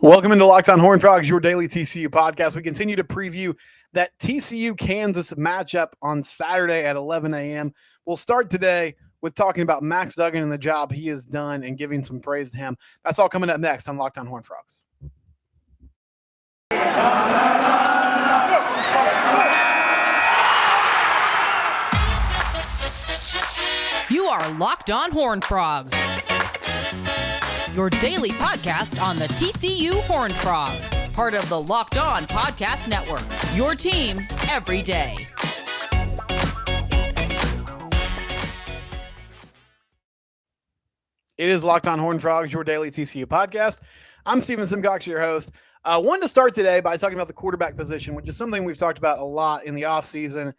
Welcome into Locked On Horned Frogs, your daily TCU podcast. We continue to preview that TCU Kansas matchup on Saturday at 11 a.m. We'll start today with talking about Max Duggan and the job he has done and giving some praise to him. That's all coming up next on Locked On Horned Frogs. You are Locked On Horned Frogs, your daily podcast on the TCU Horned Frogs, part of the Locked On Podcast Network, your team every day. It is Locked On Horned Frogs, your daily TCU podcast. I'm Steven Simcox, your host. I wanted to start today by talking about the quarterback position, which is something we've talked about a lot in the offseason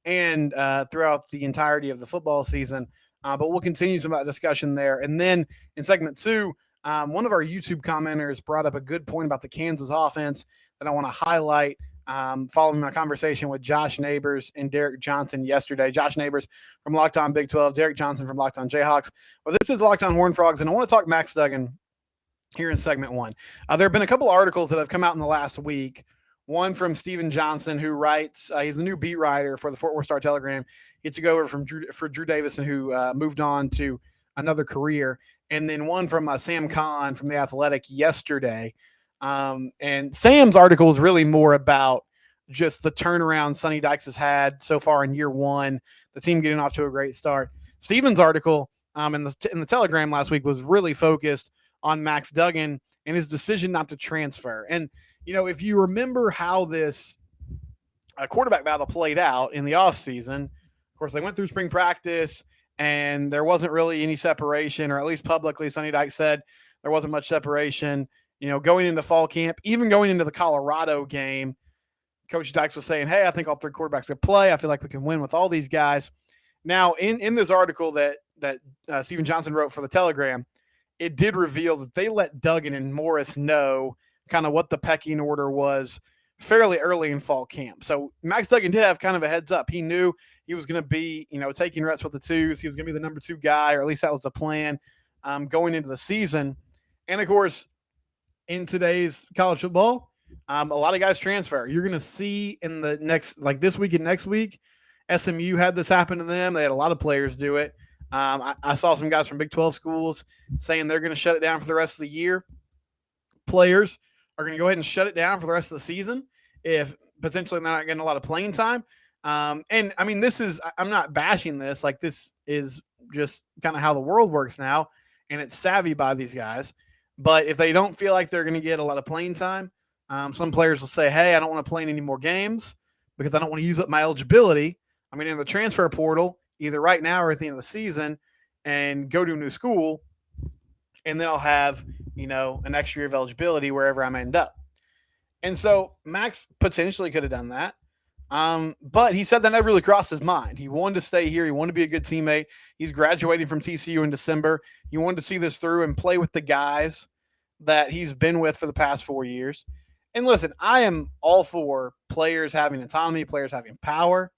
and throughout the entirety of the football season. But we'll continue some of that discussion there. And then in segment two, one of our YouTube commenters brought up a good point about the Kansas offense that I want to highlight following my conversation with Josh Neighbors and Derek Johnson yesterday. Josh Neighbors from Locked On Big 12, Derek Johnson from Locked On Jayhawks. Well, this is Locked On Horned Frogs, and I want to talk Max Duggan here in segment one. There have been a couple articles that have come out in the last week. One from Steven Johnson, who writes, he's the new beat writer for the Fort Worth Star-Telegram. He took over from Drew Davison, who moved on to another career. And then one from Sam Kahn from The Athletic yesterday. And Sam's article is really more about just the turnaround Sonny Dykes has had so far in year one, the team getting off to a great start. Steven's article in the Telegram last week was really focused on Max Duggan and his decision not to transfer. And, you know, if you remember how this quarterback battle played out in the offseason, of course, they went through spring practice and there wasn't really any separation, or at least publicly, Sonny Dykes said there wasn't much separation. You know, going into fall camp, even going into the Colorado game, Coach Dykes was saying, hey, I think all three quarterbacks could play. I feel like we can win with all these guys. Now, in this article that Steven Johnson wrote for the Telegram, it did reveal that they let Duggan and Morris know kind of what the pecking order was fairly early in fall camp. So Max Duggan did have kind of a heads up. He knew he was going to be, you know, taking reps with the twos. He was going to be the number two guy, or at least that was the plan going into the season. And of course, in today's college football, a lot of guys transfer. You're going to see in the next, like this week and next week, SMU had this happen to them. They had a lot of players do it. I saw some guys from Big 12 schools saying they're going to shut it down for the rest of the year. Players are going to go ahead and shut it down for the rest of the season if potentially they're not getting a lot of playing time. And I mean, I'm not bashing this. Like, this is just kind of how the world works now, and it's savvy by these guys. But if they don't feel like they're going to get a lot of playing time, some players will say, hey, I don't want to play in any more games because I don't want to use up my eligibility. I mean, in the transfer portal, either right now or at the end of the season, and go to a new school, and then I'll have, you know, an extra year of eligibility wherever I end up. And so Max potentially could have done that. But he said that never really crossed his mind. He wanted to stay here. He wanted to be a good teammate. He's graduating from TCU in December. He wanted to see this through and play with the guys that he's been with for the past 4 years. And listen, I am all for players having autonomy, players having power.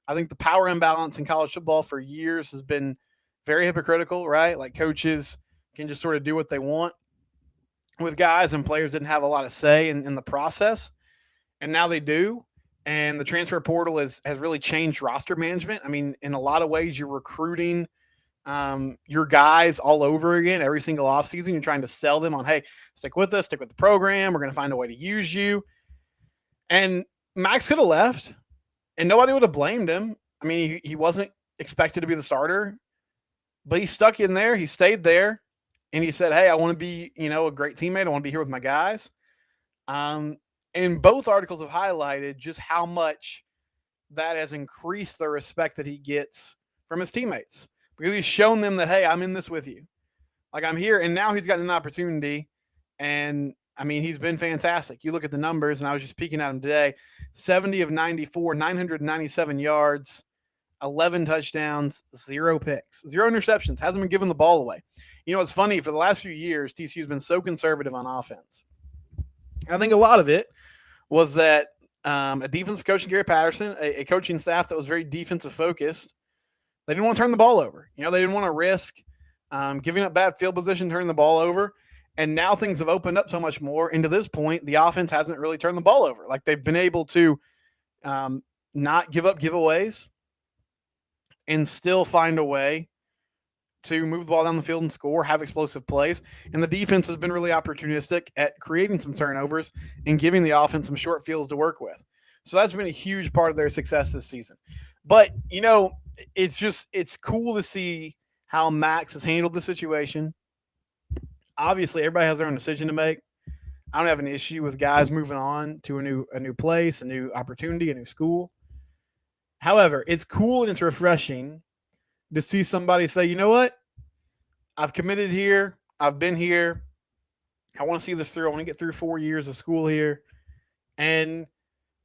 I think the power imbalance in college football for years has been very hypocritical, right? Like, coaches can just sort of do what they want with guys, and players didn't have a lot of say in the process. And now they do. And the transfer portal has really changed roster management. I mean, in a lot of ways, you're recruiting your guys all over again every single offseason. You're trying to sell them on, hey, stick with us, stick with the program. We're going to find a way to use you. And Max could have left, and nobody would have blamed him. I mean, he wasn't expected to be the starter, but he stuck in there. He stayed there, and he said, hey, I want to be, you know, a great teammate. I want to be here with my guys. And both articles have highlighted just how much that has increased the respect that he gets from his teammates, because he's shown them that, hey, I'm in this with you. Like, I'm here. And now he's gotten an opportunity. And I mean, he's been fantastic. You look at the numbers, and I was just peeking at him today, 70 of 94, 997 yards, 11 touchdowns, 0 picks, 0 interceptions, hasn't been giving the ball away. You know, it's funny, for the last few years, TCU's been so conservative on offense. And I think a lot of it was that a defensive coach, Gary Patterson, a coaching staff that was very defensive focused, they didn't want to turn the ball over. You know, they didn't want to risk giving up bad field position, turning the ball over. And now things have opened up so much more. And to this point, the offense hasn't really turned the ball over. Like they've been able to um, not give up giveaways and still find a way to move the ball down the field and score, have explosive plays. And the defense has been really opportunistic at creating some turnovers and giving the offense some short fields to work with. So that's been a huge part of their success this season. But, it's cool to see how Max has handled the situation. Obviously, everybody has their own decision to make. I don't have an issue with guys moving on to a new place, a new opportunity, a new school. However, it's cool and it's refreshing to see somebody say, you know what? I've committed here. I've been here. I want to see this through. I want to get through 4 years of school here. And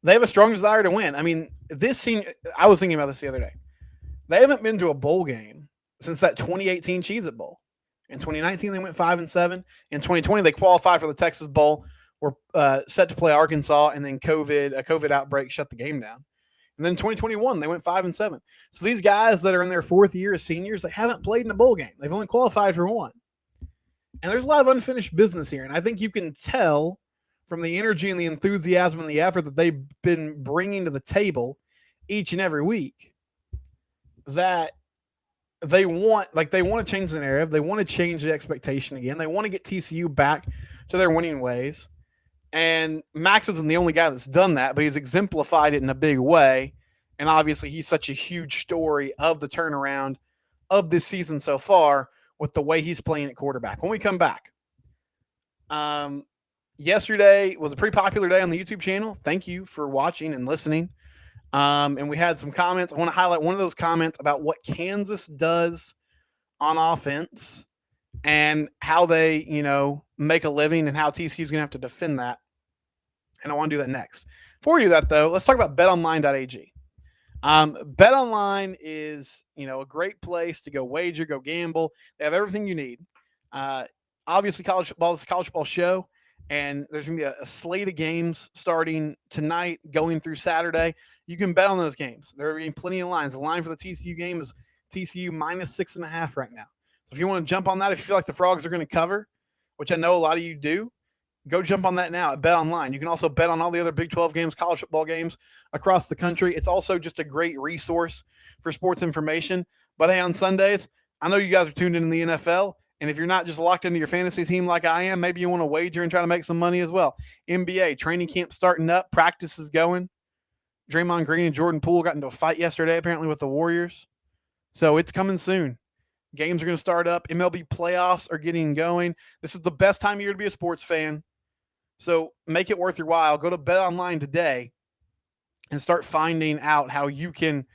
they have a strong desire to win. I mean, I was thinking about this the other day. They haven't been to a bowl game since that 2018 Cheez-It Bowl. In 2019, they went 5-7. In 2020, they qualified for the Texas Bowl. Were set to play Arkansas, and then a COVID outbreak shut the game down. And then 2021, they went 5-7. So these guys that are in their fourth year as seniors, they haven't played in a bowl game. They've only qualified for one. And there's a lot of unfinished business here. And I think you can tell from the energy and the enthusiasm and the effort that they've been bringing to the table each and every week that they want to change the narrative. They want to change the expectation again. They want to get TCU back to their winning ways. And Max isn't the only guy that's done that, but he's exemplified it in a big way. And obviously, he's such a huge story of the turnaround of this season so far with the way he's playing at quarterback. When we come back, yesterday was a pretty popular day on the YouTube channel. Thank you for watching and listening. And we had some comments. I want to highlight one of those comments about what Kansas does on offense and how they, make a living and how TCU is going to have to defend that. And I want to do that next. Before we do that, though, let's talk about betonline.ag. BetOnline is, a great place to go wager, go gamble. They have everything you need. Obviously, college football is a college football show, and there's going to be a slate of games starting tonight, going through Saturday. You can bet on those games. There are plenty of lines. The line for the TCU game is TCU -6.5 right now. So if you want to jump on that, if you feel like the Frogs are going to cover, which I know a lot of you do, go jump on that now at BetOnline. You can also bet on all the other Big 12 games, college football games across the country. It's also just a great resource for sports information. But hey, on Sundays, I know you guys are tuned in the NFL. And if you're not just locked into your fantasy team like I am, maybe you want to wager and try to make some money as well. NBA, training camp starting up, practice is going. Draymond Green and Jordan Poole got into a fight yesterday, apparently, with the Warriors. So it's coming soon. Games are going to start up. MLB playoffs are getting going. This is the best time of year to be a sports fan. So make it worth your while. Go to BetOnline today and start finding out how you can,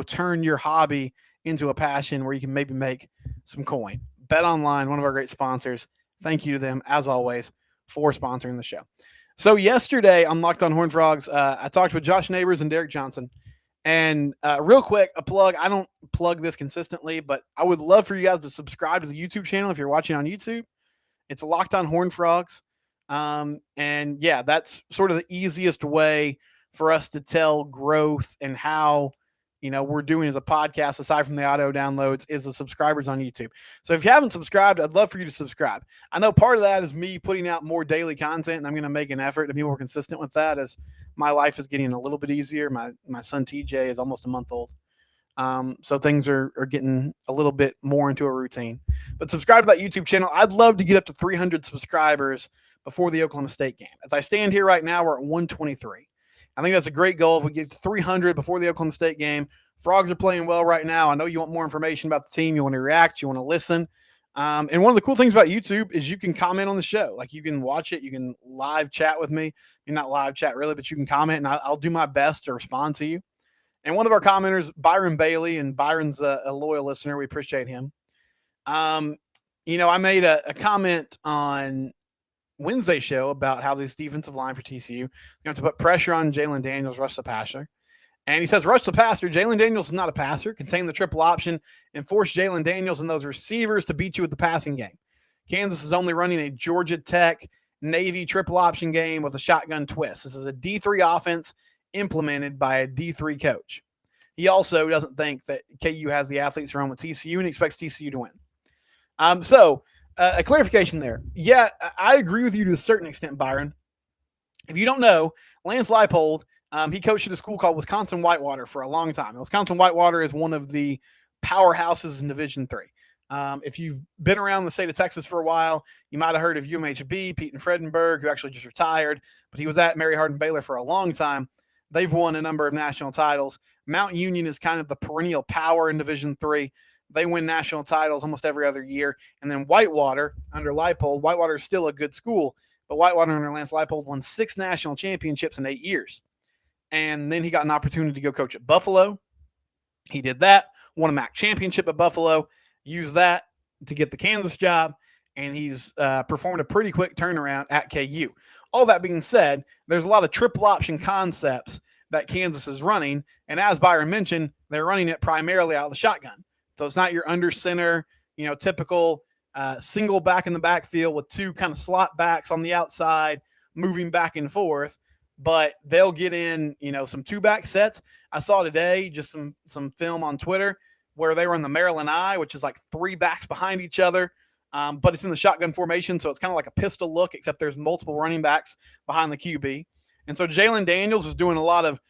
turn your hobby into a passion where you can maybe make some coin. BetOnline, one of our great sponsors. Thank you to them, as always, for sponsoring the show. So yesterday on Locked on Horned Frogs, I talked with Josh Neighbors and Derek Johnson. And real quick, a plug. I don't plug this consistently, but I would love for you guys to subscribe to the YouTube channel if you're watching on YouTube. It's Locked on Horned Frogs. And yeah, that's sort of the easiest way for us to tell growth and how, we're doing as a podcast, aside from the auto downloads, is the subscribers on YouTube. So if you haven't subscribed, I'd love for you to subscribe. I know part of that is me putting out more daily content, and I'm going to make an effort to be more consistent with that as my life is getting a little bit easier. My son TJ is almost a month old. So things are getting a little bit more into a routine. But subscribe to that YouTube channel. I'd love to get up to 300 subscribers before the Oklahoma State game. As I stand here right now, we're at 123. I think that's a great goal. If we get to 300 before the Oklahoma State game, Frogs are playing well right now. I know you want more information about the team. You want to react. You want to listen. And one of the cool things about YouTube is you can comment on the show. Like, you can watch it. You can live chat with me. Not live chat really, but you can comment, and I'll do my best to respond to you. And one of our commenters, Byron Bailey, and Byron's a loyal listener. We appreciate him. I made a comment on Wednesday show about how this defensive line for TCU have to put pressure on Jalen Daniels, rush the passer. And he says, rush the passer. Jalen Daniels is not a passer. Contain the triple option and force Jalen Daniels and those receivers to beat you with the passing game. Kansas is only running a Georgia Tech Navy triple option game with a shotgun twist. This is a D3 offense implemented by a D3 coach. He also doesn't think that KU has the athletes to run with TCU and expects TCU to win. So A clarification there. Yeah, I agree with you to a certain extent, Byron. If you don't know, Lance Leipold, he coached at a school called Wisconsin Whitewater for a long time. Wisconsin Whitewater is one of the powerhouses in Division III. If you've been around the state of Texas for a while, you might have heard of UMHB, Pete and Fredenberg, who actually just retired, but he was at Mary Hardin Baylor for a long time. They've won a number of national titles. Mount Union is kind of the perennial power in Division III. They win national titles almost every other year. And then Whitewater, under Leipold, Whitewater is still a good school, but Whitewater under Lance Leipold won 6 national championships in 8 years. And then he got an opportunity to go coach at Buffalo. He did that, won a MAC championship at Buffalo, used that to get the Kansas job, and he's performed a pretty quick turnaround at KU. All that being said, there's a lot of triple option concepts that Kansas is running, and as Byron mentioned, they're running it primarily out of the shotgun. So it's not your under center, typical single back in the backfield with 2 kind of slot backs on the outside moving back and forth, but they'll get in, some 2-back sets. I saw today just some film on Twitter where they were in the Maryland I, which is like 3 backs behind each other, but it's in the shotgun formation, so it's kind of like a pistol look, except there's multiple running backs behind the QB. And so Jalen Daniels is doing a lot of,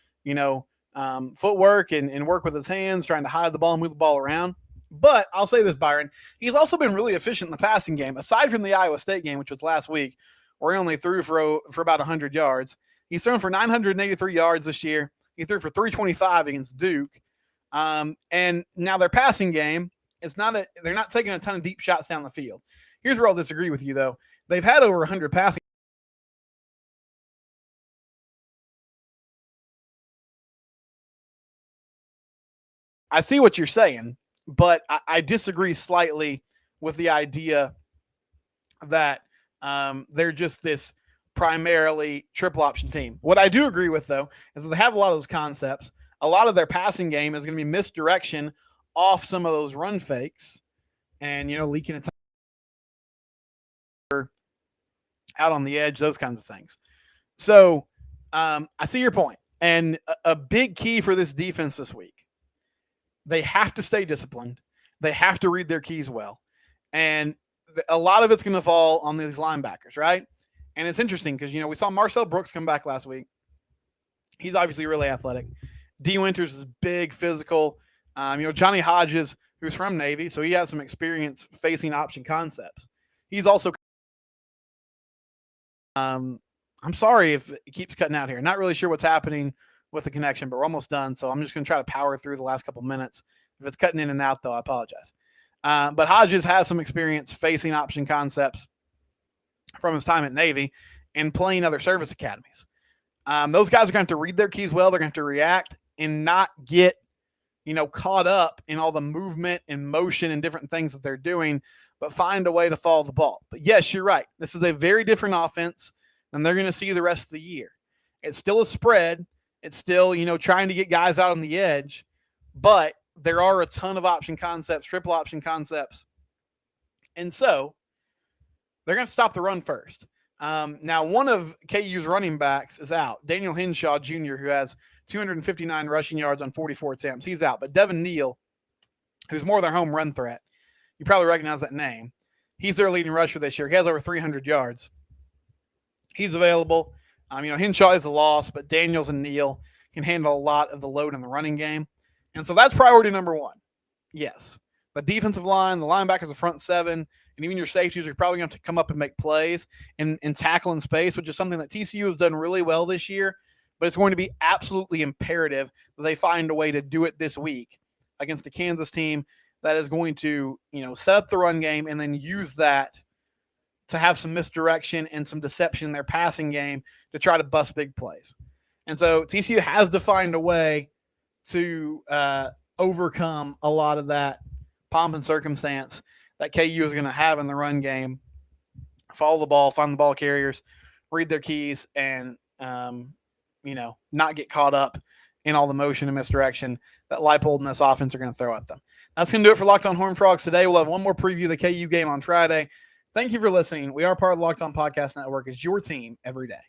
footwork and work with his hands, trying to hide the ball and move the ball around. But I'll say this, Byron, he's also been really efficient in the passing game. Aside from the Iowa State game, which was last week, where he only threw for about 100 yards, he's thrown for 983 yards this year. He threw for 325 against Duke. And now their passing game, they're not taking a ton of deep shots down the field. Here's where I'll disagree with you, though. They've had over 100 passing. I see what you're saying, but I disagree slightly with the idea that they're just this primarily triple option team. What I do agree with, though, is that they have a lot of those concepts. A lot of their passing game is going to be misdirection off some of those run fakes and, leaking a out on the edge, those kinds of things. So I see your point. And a big key for this defense this week, they have to stay disciplined. They have to read their keys well. And a lot of it's going to fall on these linebackers, right? And it's interesting because, we saw Marcel Brooks come back last week. He's obviously really athletic. D. Winters is big, physical. Johnny Hodges, who's from Navy, so he has some experience facing option concepts. He's also I'm sorry if it keeps cutting out here. Not really sure what's happening with the connection, but we're almost done, so I'm just going to try to power through the last couple minutes. If it's cutting in and out, though, I apologize. But Hodges has some experience facing option concepts from his time at Navy and playing other service academies. Those guys are going to have to read their keys well. They're going to have to react and not get, caught up in all the movement and motion and different things that they're doing, but find a way to follow the ball. But yes, you're right. This is a very different offense than they're going to see the rest of the year. It's still a spread. It's still, trying to get guys out on the edge, but there are a ton of option concepts, triple option concepts. And so they're going to stop the run first. Now, one of KU's running backs is out, Daniel Henshaw Jr., who has 259 rushing yards on 44 attempts. He's out. But Devin Neal, who's more their home run threat, you probably recognize that name. He's their leading rusher this year. He has over 300 yards. He's available. Henshaw is a loss, but Daniels and Neal can handle a lot of the load in the running game. And so that's priority number 1. Yes. The defensive line, the linebackers, the front 7, and even your safeties are probably going to have to come up and make plays and tackle in space, which is something that TCU has done really well this year. But it's going to be absolutely imperative that they find a way to do it this week against a Kansas team that is going to, set up the run game and then use that to have some misdirection and some deception in their passing game to try to bust big plays. And so TCU has to find a way to overcome a lot of that pomp and circumstance that KU is going to have in the run game. Follow the ball, find the ball carriers, read their keys, and, not get caught up in all the motion and misdirection that Leipold and this offense are going to throw at them. That's going to do it for Locked On Horned Frogs today. We'll have one more preview of the KU game on Friday. Thank you for listening. We are part of the Locked On Podcast Network. It's your team every day.